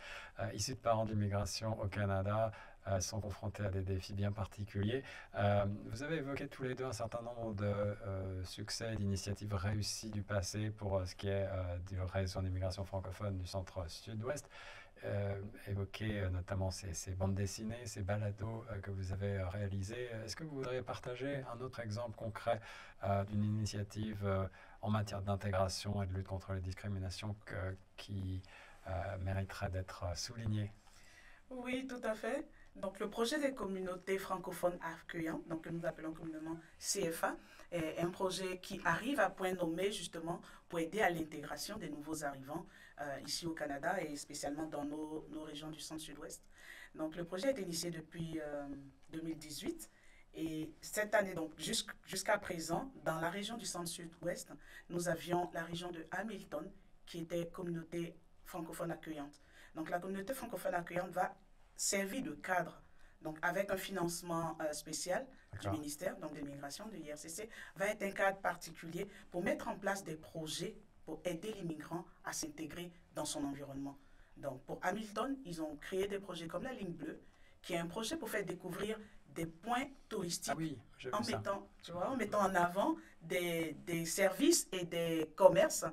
issus de parents d'immigration au Canada sont confrontés à des défis bien particuliers. Vous avez évoqué tous les deux un certain nombre de succès et d'initiatives réussies du passé pour ce qui est du réseau en immigration francophone du Centre-Sud-Ouest. Évoquer notamment ces bandes dessinées, ces balados que vous avez réalisés. Est-ce que vous voudriez partager un autre exemple concret d'une initiative en matière d'intégration et de lutte contre les discriminations qui mériterait d'être soulignée? Oui, tout à fait. Donc, le projet des communautés francophones accueillantes, donc que nous appelons communément CFA, est un projet qui arrive à point nommé justement pour aider à l'intégration des nouveaux arrivants ici au Canada et spécialement dans nos régions du Centre-Sud-Ouest. Donc, le projet est initié depuis 2018 et cette année, donc jusqu'à présent, dans la région du Centre-Sud-Ouest, nous avions la région de Hamilton qui était communauté francophone accueillante. Donc, la communauté francophone accueillante va servir de cadre, donc avec un financement spécial du ministère donc de l'immigration, de l'IRCC, va être un cadre particulier pour mettre en place des projets pour aider l'immigrant à s'intégrer dans son environnement. Donc pour Hamilton, ils ont créé des projets comme la Ligne Bleue, qui est un projet pour faire découvrir des points touristiques en mettant en avant des services et des commerces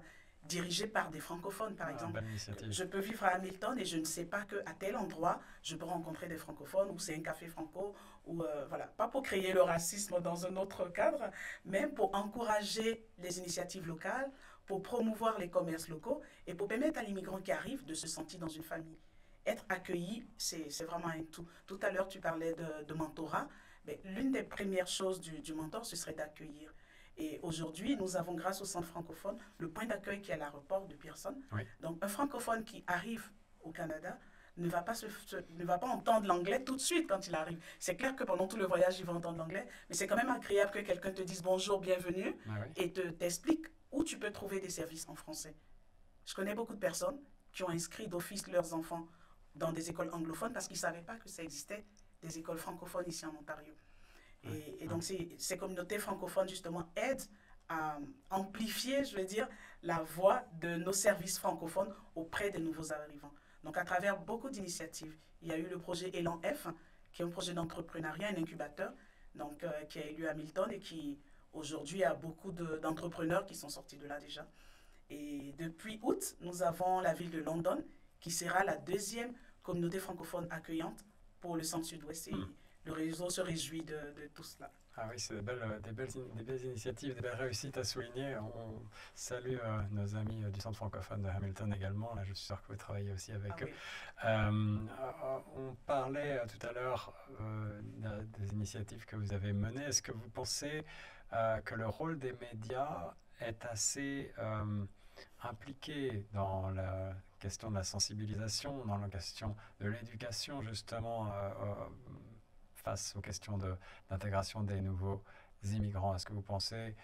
dirigés par des francophones, par exemple. Belle initiative. Je peux vivre à Hamilton et je ne sais pas qu'à tel endroit, je peux rencontrer des francophones ou c'est un café franco, ou voilà. Pas pour créer le racisme dans un autre cadre, mais pour encourager les initiatives locales, pour promouvoir les commerces locaux et pour permettre à l'immigrant qui arrive de se sentir dans une famille. Être accueilli, c'est vraiment un tout. Tout à l'heure, tu parlais de mentorat. L'une des premières choses du mentor, ce serait d'accueillir. Et aujourd'hui, nous avons, grâce au centre francophone, le point d'accueil qui est à l'aéroport de Pearson. Oui. Donc, un francophone qui arrive au Canada ne va pas entendre l'anglais tout de suite quand il arrive. C'est clair que pendant tout le voyage, il va entendre l'anglais, mais c'est quand même agréable que quelqu'un te dise bonjour, bienvenue, et t'explique où tu peux trouver des services en français. Je connais beaucoup de personnes qui ont inscrit d'office leurs enfants dans des écoles anglophones parce qu'ils ne savaient pas que ça existait des écoles francophones ici en Ontario. Et donc, ces communautés francophones, justement, aident à amplifier, je veux dire, la voix de nos services francophones auprès des nouveaux arrivants. Donc, à travers beaucoup d'initiatives, il y a eu le projet Élan F, qui est un projet d'entrepreneuriat, un incubateur, donc, qui a eu lieu à Hamilton et qui, aujourd'hui, a beaucoup d'entrepreneurs qui sont sortis de là déjà. Et depuis août, nous avons la ville de London, qui sera la deuxième communauté francophone accueillante pour le centre sud-ouest. Et le réseau se réjouit de tout cela. Ah oui, c'est des belles initiatives, des belles réussites à souligner. On salue nos amis du Centre francophone de Hamilton également. Là, je suis sûr que vous travaillez aussi avec eux. Oui. On parlait tout à l'heure des initiatives que vous avez menées. Est-ce que vous pensez que le rôle des médias est assez impliqué dans la question de la sensibilisation, dans la question de l'éducation, justement, face aux questions d'intégration des nouveaux immigrants? Est-ce que vous pensez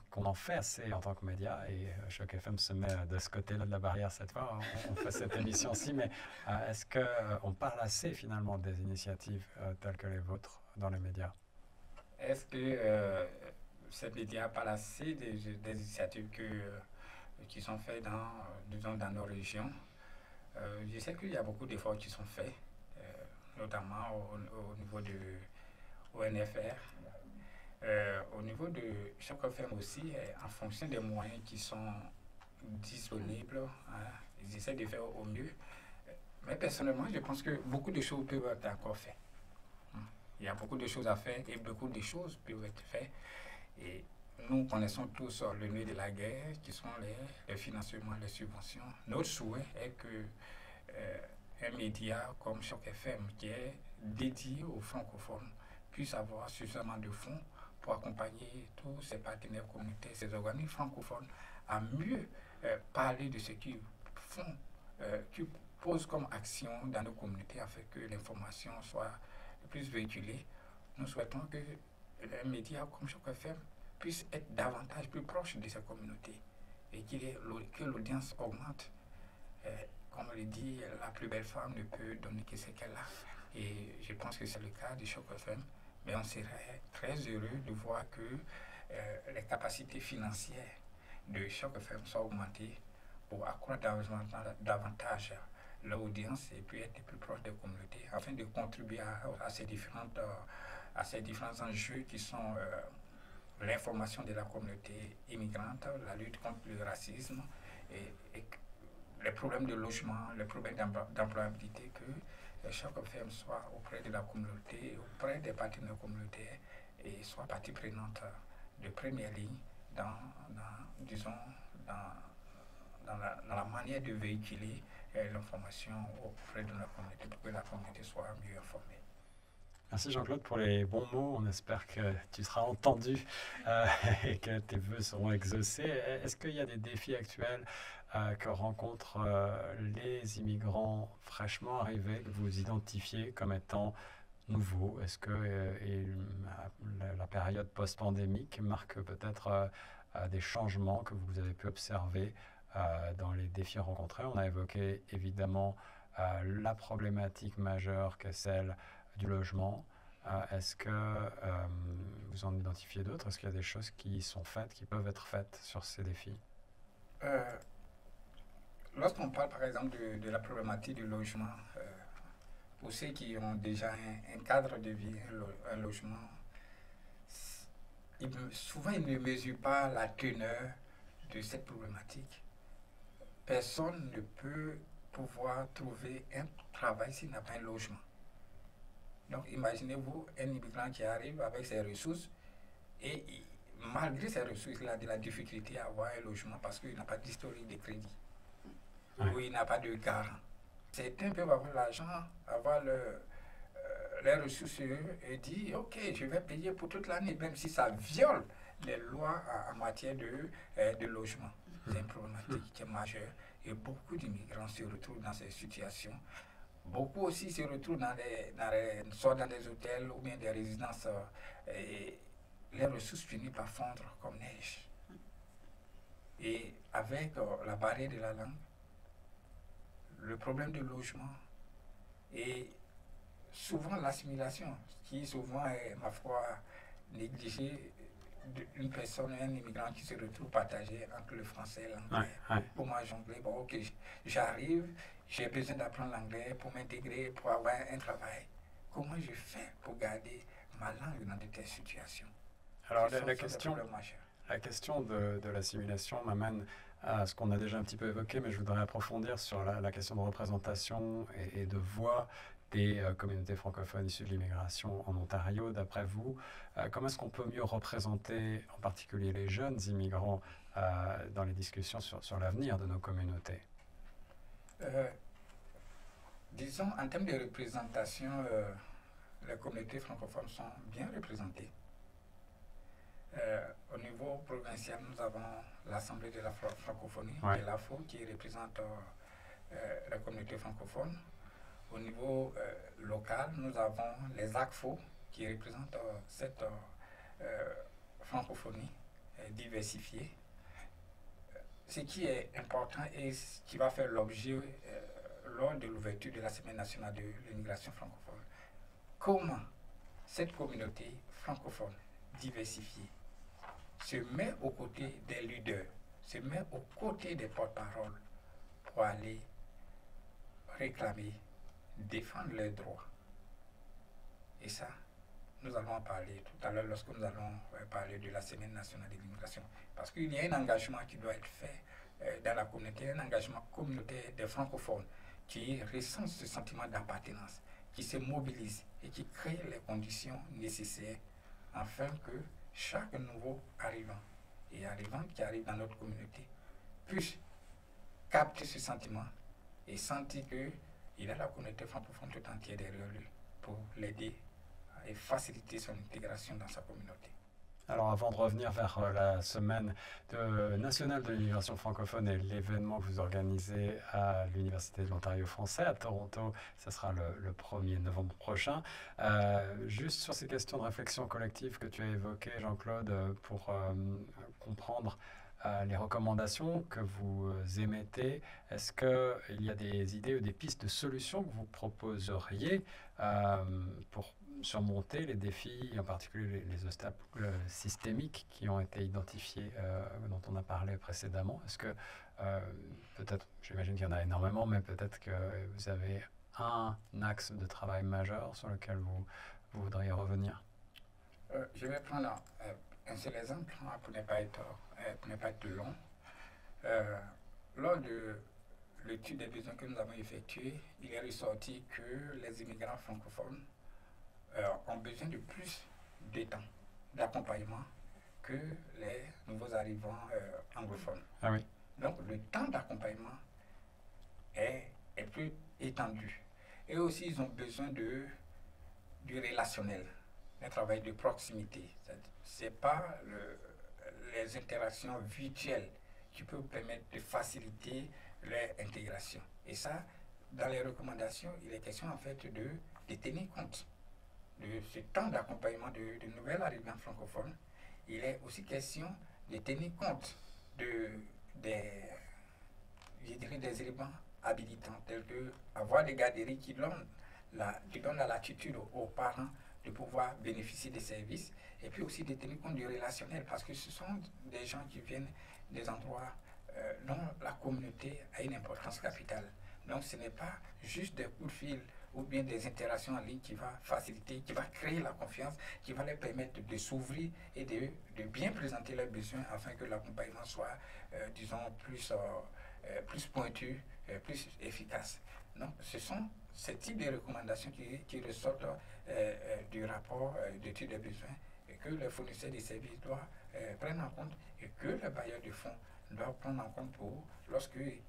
qu'on en fait assez en tant que média? Et Choc FM se met de ce côté-là de la barrière cette fois. On fait cette émission-ci, mais est-ce qu'on parle assez finalement des initiatives telles que les vôtres dans les médias? Est-ce que ces médias parlent assez des initiatives qui sont faites dans nos régions? Je sais qu'il y a beaucoup d'efforts qui sont faits, notamment au niveau de ONFR, au niveau de Choc FM aussi, en fonction des moyens qui sont disponibles, ils essaient de faire au mieux. Mais personnellement, je pense que beaucoup de choses peuvent être encore faites. Il y a beaucoup de choses à faire et beaucoup de choses peuvent être faites. Et nous connaissons tous le nœud de la guerre, qui sont les financements, les subventions. Notre souhait est que un média comme Choc FM, qui est dédié aux francophones, puisse avoir suffisamment de fonds pour accompagner tous ces partenaires communautaires, ces organismes francophones, à mieux parler de ce qu'ils font, qu'ils posent comme action dans nos communautés, afin que l'information soit le plus véhiculée. Nous souhaitons que un média comme Choc FM puisse être davantage plus proche de ces communautés et que l'audience augmente. Comme on le dit, la plus belle femme ne peut donner que ce qu'elle a. Et je pense que c'est le cas de Choc FM. Mais on serait très heureux de voir que les capacités financières de Choc FM soient augmentées pour accroître davantage l'audience et puis être plus proche des communautés, afin de contribuer à ces différents enjeux qui sont l'information de la communauté immigrante, la lutte contre le racisme et les problèmes de logement, les problèmes d'employabilité, que Choc FM soit auprès de la communauté, auprès des partenaires communautaires et soit partie prenante de première ligne dans la manière de véhiculer l'information auprès de la communauté pour que la communauté soit mieux informée. Merci Jean-Claude pour les bons mots. On espère que tu seras entendu et que tes vœux seront exaucés. Est-ce qu'il y a des défis actuels que rencontrent les immigrants fraîchement arrivés que vous identifiez comme étant nouveaux? Est-ce que la période post-pandémique marque peut-être des changements que vous avez pu observer dans les défis rencontrés? On a évoqué évidemment la problématique majeure qu'est celle du logement. Est-ce que vous en identifiez d'autres? Est-ce qu'il y a des choses qui sont faites, qui peuvent être faites sur ces défis? Lorsqu'on parle par exemple de la problématique du logement, pour ceux qui ont déjà un cadre de vie, un logement, souvent ils ne mesurent pas la teneur de cette problématique, personne ne peut pouvoir trouver un travail s'il n'a pas un logement. Donc imaginez-vous un immigrant qui arrive avec ses ressources et malgré ses ressources, il a de la difficulté à avoir un logement parce qu'il n'a pas d'historique de crédit ou il n'a pas de garant. Certains peuvent avoir l'argent, avoir les ressources et dire ok, je vais payer pour toute l'année, même si ça viole les lois en matière de logement. C'est une problématique qui est majeure et beaucoup d'immigrants se retrouvent dans ces situations. Beaucoup aussi se retrouvent soit dans des hôtels ou bien des résidences et les ressources finissent par fondre comme neige. Et avec la barrière de la langue, le problème de logement et souvent l'assimilation, qui souvent est, ma foi, négligée d'une personne, un immigrant qui se retrouve partagé entre le français et l'anglais. Pour moi, jongler, bon, ok, j'arrive, j'ai besoin d'apprendre l'anglais pour m'intégrer, pour avoir un travail. Comment je fais pour garder ma langue dans de telles situations? Alors la question de l'assimilation m'amène à ce qu'on a déjà un petit peu évoqué, mais je voudrais approfondir sur la question de représentation et de voix des communautés francophones issues de l'immigration en Ontario. D'après vous, comment est-ce qu'on peut mieux représenter, en particulier les jeunes immigrants, dans les discussions sur l'avenir de nos communautés? Disons, en termes de représentation, les communautés francophones sont bien représentées. Au niveau provincial, nous avons l'Assemblée de la francophonie, de l'AFO, qui représente la communauté francophone. Au niveau local, nous avons les ACFO, qui représentent cette francophonie diversifiée. Ce qui est important et ce qui va faire l'objet lors de l'ouverture de la Semaine nationale de l'immigration francophone. Comment cette communauté francophone diversifiée se met aux côtés des leaders, se met aux côtés des porte-paroles pour aller réclamer, défendre leurs droits. Et ça, nous allons en parler tout à l'heure lorsque nous allons parler de la Semaine nationale de l'immigration. Parce qu'il y a un engagement qui doit être fait dans la communauté, un engagement communautaire des francophones qui ressent ce sentiment d'appartenance, qui se mobilise et qui crée les conditions nécessaires afin que chaque nouveau arrivant et arrivante qui arrive dans notre communauté puisse capter ce sentiment et sentir qu'il a la communauté francophone tout entière derrière lui pour l'aider et faciliter son intégration dans sa communauté. Alors avant de revenir vers la semaine nationale de l'immigration francophone et l'événement que vous organisez à l'Université de l'Ontario français à Toronto, ce sera le 1er novembre prochain. Juste sur ces questions de réflexion collective que tu as évoquées, Jean-Claude, pour comprendre les recommandations que vous émettez, est-ce qu'il y a des idées ou des pistes de solutions que vous proposeriez pour surmonter les défis, en particulier les obstacles systémiques qui ont été identifiés, dont on a parlé précédemment? Est-ce que, peut-être, j'imagine qu'il y en a énormément, mais peut-être que vous avez un axe de travail majeur sur lequel vous voudriez revenir? Je vais prendre un seul exemple pour ne pas être long. Lors de l'étude des besoins que nous avons effectuée, il est ressorti que les immigrants francophones ont besoin de plus de temps d'accompagnement que les nouveaux arrivants anglophones. Ah oui. Donc le temps d'accompagnement est plus étendu. Et aussi, ils ont besoin du relationnel, un travail de proximité. Ce n'est pas les interactions virtuelles qui peuvent permettre de faciliter leur intégration. Et ça, dans les recommandations, il est question en fait de tenir compte de ce temps d'accompagnement de nouvelles arrivants francophones. Il est aussi question de tenir compte des éléments habilitants, tels que avoir des garderies qui donnent la latitude aux parents de pouvoir bénéficier des services, et puis aussi de tenir compte du relationnel, parce que ce sont des gens qui viennent des endroits dont la communauté a une importance capitale. Donc ce n'est pas juste des coups de fil ou bien des interactions en ligne qui va faciliter, qui va créer la confiance, qui va leur permettre de s'ouvrir et de bien présenter leurs besoins afin que l'accompagnement soit, disons, plus pointu, plus efficace. Donc, ce sont ces types de recommandations qui ressortent du rapport d'étude des besoins et que les fournisseurs de services doivent prendre en compte et que les bailleurs de fonds doivent prendre en compte lorsqu'ils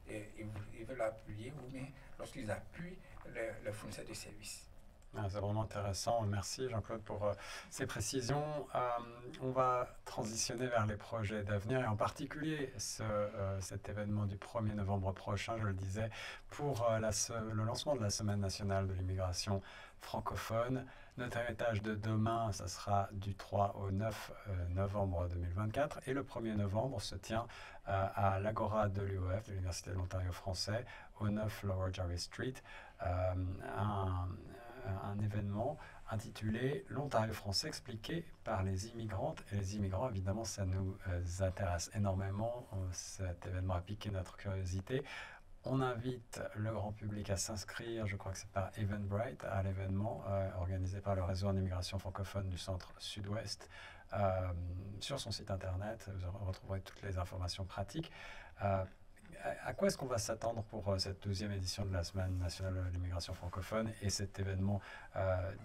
veulent appuyer ou bien lorsqu'ils appuient les fournisseurs de services. Ah, c'est vraiment intéressant. Merci Jean-Claude pour ces précisions. On va transitionner vers les projets d'avenir et en particulier cet événement du 1er novembre prochain, je le disais, pour le lancement de la Semaine nationale de l'immigration francophone. Notre héritage de demain, ça sera du 3 au 9 novembre 2024 et le 1er novembre se tient à l'Agora de l'UOF, de l'Université de l'Ontario français, au 9 Lower Jarvis Street. Un événement intitulé L'Ontario français expliqué par les immigrantes et les immigrants. Évidemment, ça nous intéresse énormément. Cet événement a piqué notre curiosité. On invite le grand public à s'inscrire, je crois que c'est par Eventbrite, à l'événement organisé par le réseau en immigration francophone du centre sud-ouest. Sur son site internet, vous retrouverez toutes les informations pratiques. À quoi est-ce qu'on va s'attendre pour cette 12e édition de la Semaine nationale de l'immigration francophone et cet événement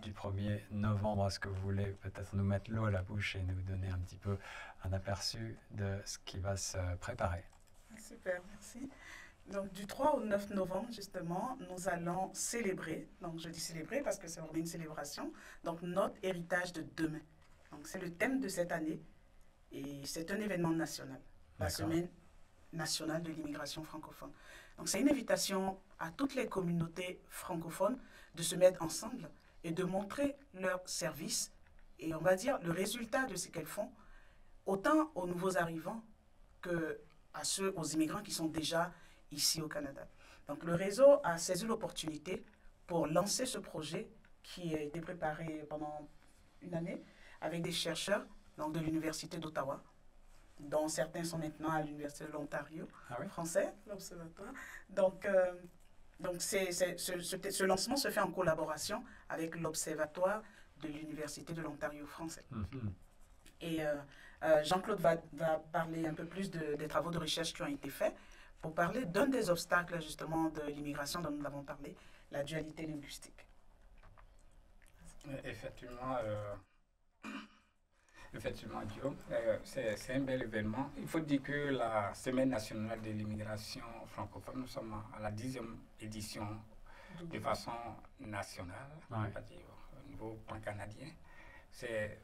du 1er novembre? Est-ce que vous voulez peut-être nous mettre l'eau à la bouche et nous donner un petit peu un aperçu de ce qui va se préparer? Super, merci. Donc du 3 au 9 novembre, justement, nous allons célébrer, donc je dis célébrer parce que c'est vraiment une célébration, donc notre héritage de demain. Donc c'est le thème de cette année et c'est un événement national, la Semaine nationale de l'immigration francophone. Donc c'est une invitation à toutes les communautés francophones de se mettre ensemble et de montrer leurs services et on va dire le résultat de ce qu'elles font, autant aux nouveaux arrivants aux immigrants qui sont déjà ici au Canada. Donc le réseau a saisi l'opportunité pour lancer ce projet qui a été préparé pendant une année avec des chercheurs donc de l'Université d'Ottawa, dont certains sont maintenant à l'Université de l'Ontario, français, l'Observatoire. Donc ce lancement se fait en collaboration avec l'Observatoire de l'Université de l'Ontario français. Et Jean-Claude va parler un peu plus des travaux de recherche qui ont été faits pour parler d'un des obstacles justement de l'immigration dont nous avons parlé, la dualité linguistique. Effectivement, Guillaume, c'est un bel événement. Il faut dire que la Semaine nationale de l'immigration francophone, nous sommes à la 10e édition de façon nationale, on va dire, au niveau pan-canadien. C'est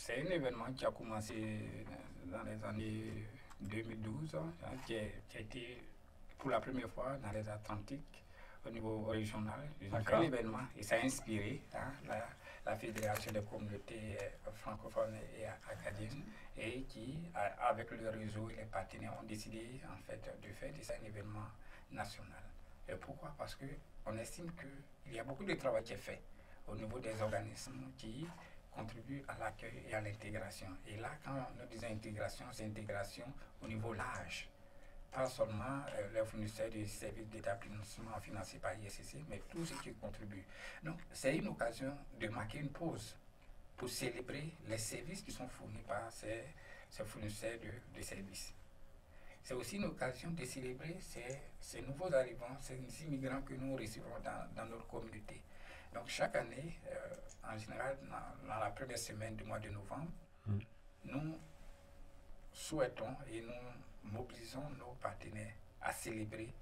un événement qui a commencé dans les années 2012, qui a été pour la première fois dans les Atlantiques au niveau régional. C'est un événement et ça a inspiré la Fédération des communautés francophones et acadiennes et qui, avec le réseau et les partenaires, ont décidé en fait de faire de ça un événement national. Et pourquoi? Parce qu'on estime qu'il y a beaucoup de travail qui est fait au niveau des organismes qui contribuent à l'accueil et à l'intégration. Et là, quand nous disons intégration, c'est intégration au niveau large. Pas seulement les fournisseurs de services d'établissement financés par l'ISCC, mais tous ceux qui contribuent. Donc, c'est une occasion de marquer une pause pour célébrer les services qui sont fournis par ces fournisseurs de services. C'est aussi une occasion de célébrer ces nouveaux arrivants, ces immigrants que nous recevons dans notre communauté. Donc, chaque année, en général, dans la première semaine du mois de novembre, nous souhaitons et nous mobilisons nos partenaires à célébrer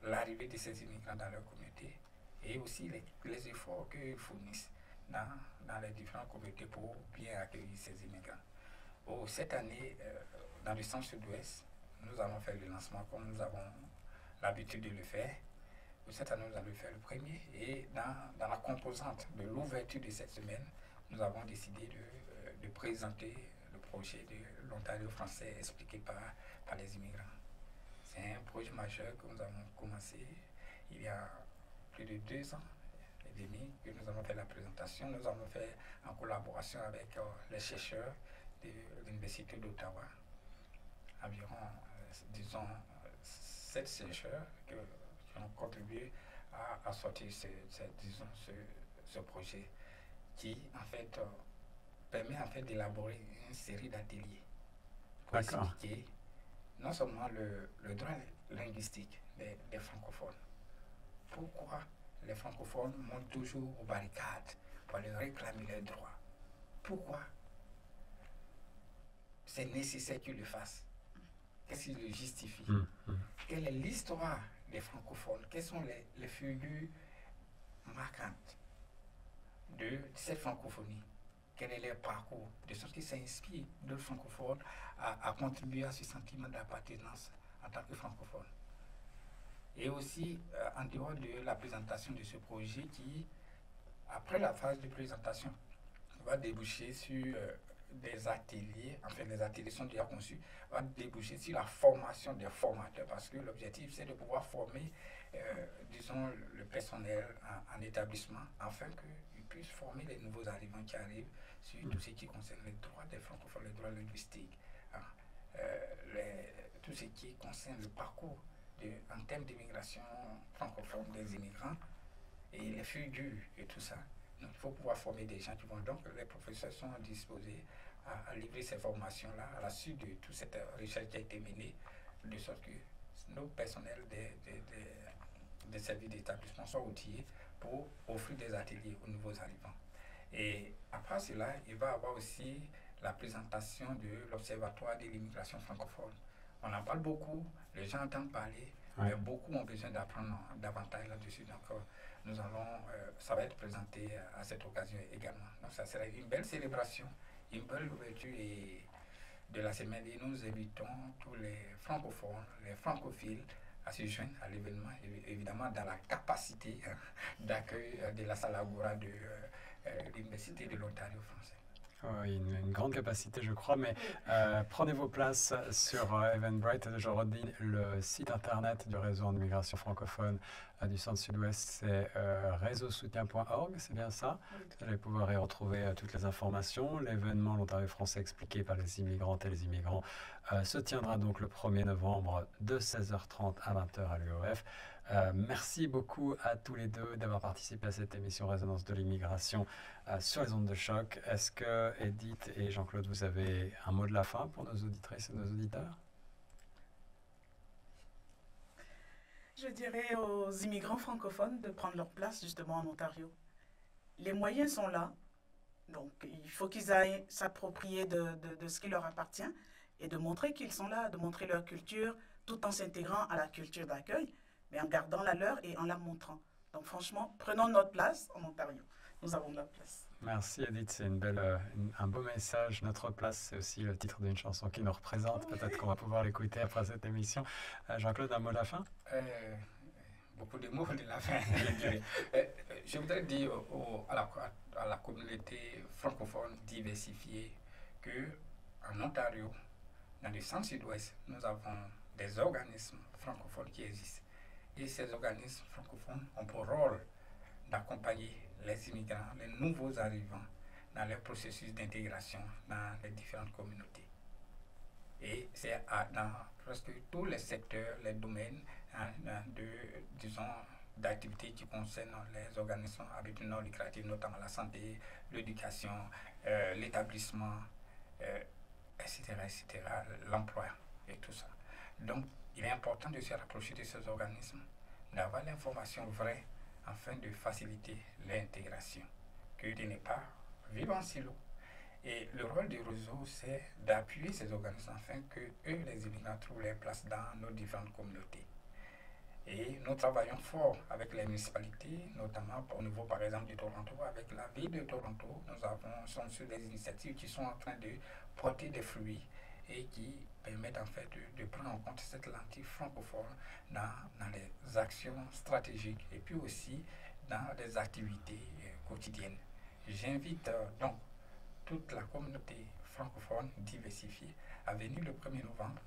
l'arrivée de ces immigrants dans leur communauté et aussi les efforts qu'ils fournissent dans les différentes communautés pour bien accueillir ces immigrants. Cette année, dans le centre sud-ouest, nous allons faire le lancement comme nous avons l'habitude de le faire. Cette année, nous allons faire le premier et dans la composante de l'ouverture de cette semaine, nous avons décidé de présenter le projet de l'Ontario français expliqué par les immigrants. C'est un projet majeur que nous avons commencé il y a plus de 2 ans et demi que nous avons fait la présentation. Nous avons fait en collaboration avec les chercheurs de l'Université d'Ottawa. Environ, disons, 7 chercheurs qui ont contribué a sorti disons, ce projet qui, en fait, permet en fait d'élaborer une série d'ateliers pour expliquer non seulement le droit linguistique des francophones. Pourquoi les francophones montent toujours aux barricades pour aller réclamer leurs droits? Pourquoi c'est nécessaire qu'ils le fassent? Qu'est-ce qui le justifie? Quelle est l'histoire des francophones? Quelles sont les figures marquantes de cette francophonie? Quel est leur parcours? De sorte qui s'inspirent d'autres francophones à contribuer à ce sentiment d'appartenance en tant que francophone. Et aussi, en dehors de la présentation de ce projet qui, après la phase de présentation, va déboucher sur des ateliers, en fait les ateliers sont déjà conçus, va déboucher sur la formation des formateurs, parce que l'objectif c'est de pouvoir former, disons, le personnel en établissement, afin qu'ils puissent former les nouveaux arrivants qui arrivent sur tout ce qui concerne les droits des francophones, les droits linguistiques, hein, tout ce qui concerne le parcours en termes d'immigration francophone des immigrants et les figures et tout ça. Donc, il faut pouvoir former des gens qui vont. Donc, les professeurs sont disposés à livrer ces formations-là à la suite de toute cette recherche qui a été menée, de sorte que nos personnels des services d'établissement soient outillés pour offrir des ateliers aux nouveaux arrivants. Et après cela, il va y avoir aussi la présentation de l'Observatoire de l'immigration francophone. On en parle beaucoup, les gens entendent parler, mais beaucoup ont besoin d'apprendre davantage là-dessus. Donc, nous allons, ça va être présenté à cette occasion également. Donc, ça sera une belle célébration, une belle ouverture de la semaine. Et nous invitons tous les francophones, les francophiles à se joindre à l'événement, évidemment dans la capacité d'accueil de la salle Agora de l'Université de l'Ontario français. Oui, une grande capacité, je crois, mais prenez vos places sur Eventbrite. Je redis le site internet du réseau en immigration francophone du Centre-Sud-Ouest, c'est réseausoutien.org, c'est bien ça. Vous allez pouvoir y retrouver toutes les informations. L'événement l'Ontario français expliqué par les immigrantes et les immigrants se tiendra donc le 1er novembre de 16h30 à 20h à l'UOF. Merci beaucoup à tous les deux d'avoir participé à cette émission Résonance de l'immigration sur les ondes de choc. Est-ce que Edith et Jean-Claude, vous avez un mot de la fin pour nos auditrices et nos auditeurs? Je dirais aux immigrants francophones de prendre leur place justement en Ontario. Les moyens sont là, donc il faut qu'ils aillent s'approprier de ce qui leur appartient et de montrer qu'ils sont là, de montrer leur culture tout en s'intégrant à la culture d'accueil, mais en gardant la leur et en la montrant. Donc franchement, prenons notre place en Ontario. Nous avons notre place. Merci Edith, c'est un beau message. Notre place, c'est aussi le titre d'une chanson qui nous représente. Peut-être qu'on va pouvoir l'écouter après cette émission. Jean-Claude, un mot de la fin? Beaucoup de mots de la fin. Je voudrais dire à la communauté francophone diversifiée qu'en Ontario, dans le Centre-Sud-Ouest, nous avons des organismes francophones qui existent. Et ces organismes francophones ont pour rôle d'accompagner les immigrants, les nouveaux arrivants, dans le processus d'intégration dans les différentes communautés. Et c'est dans presque tous les secteurs, les domaines d'activités qui concernent les organismes à but non lucratif, notamment la santé, l'éducation, l'établissement, etc., l'emploi et tout ça. Donc, il est important de se rapprocher de ces organismes, d'avoir l'information vraie afin de faciliter l'intégration, que de ne pas vivre en silo. Et le rôle du réseau, c'est d'appuyer ces organismes afin que eux, les immigrants, trouvent leur place dans nos différentes communautés. Et nous travaillons fort avec les municipalités, notamment au niveau, par exemple, de Toronto. Avec la ville de Toronto, nous sommes sur des initiatives qui sont en train de porter des fruits et qui permettent en fait de prendre en compte cette lentille francophone dans les actions stratégiques et puis aussi dans les activités quotidiennes. J'invite donc toute la communauté francophone diversifiée à venir le 1er novembre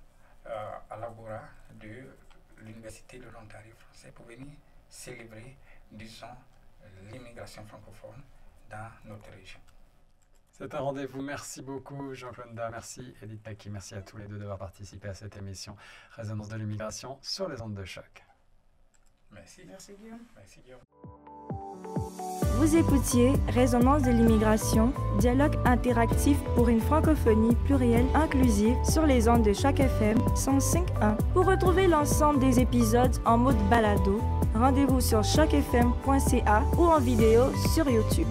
à l'Agora de l'Université de l'Ontario français pour venir célébrer, disons, l'immigration francophone dans notre région. C'est un rendez-vous. Merci beaucoup Jean-Claude Da, merci Edith Taki, merci à tous les deux d'avoir participé à cette émission Résonance de l'immigration sur les ondes de choc. Merci. Merci Guillaume. Merci Guillaume. Vous écoutiez Résonance de l'immigration, dialogue interactif pour une francophonie plurielle inclusive sur les ondes de Choc FM 105.1. Pour retrouver l'ensemble des épisodes en mode balado, rendez-vous sur chocfm.ca ou en vidéo sur YouTube.